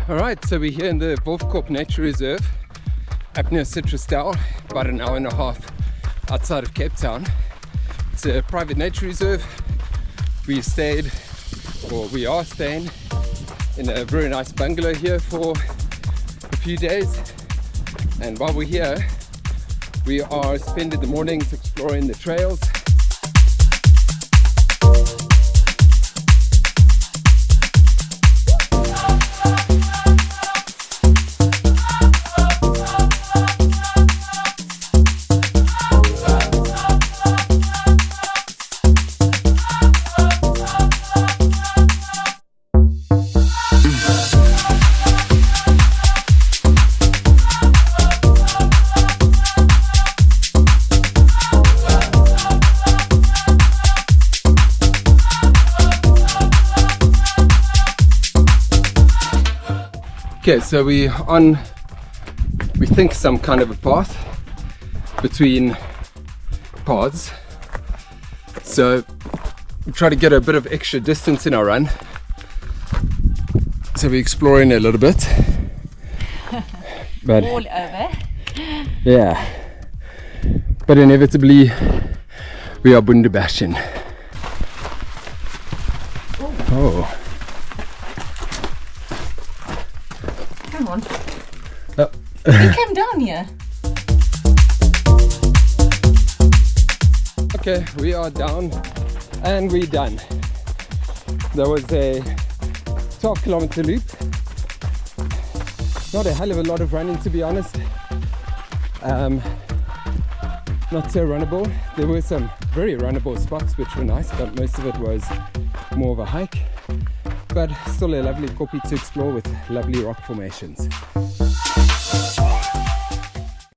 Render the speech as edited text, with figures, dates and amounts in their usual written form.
Alright, so we're here in the Wolfkop Nature Reserve up near Citrusdal, about an hour and a half outside of Cape Town. It's a private nature reserve. We are staying in a very nice bungalow here for a few days, and while we're here we are spending the mornings exploring the trails. Okay, so we think some kind of a path between paths. So we try to get a bit of extra distance in our run. So we're exploring a little bit. But all over. Yeah. But inevitably we are bundabashing. Oh. Come on. Oh. We came down here. Okay, we are down and we're done. There was a 12-kilometer loop. Not a hell of a lot of running, to be honest. Not so runnable. There were some very runnable spots which were nice, but most of it was more of a hike. But still a lovely kopje to explore with lovely rock formations.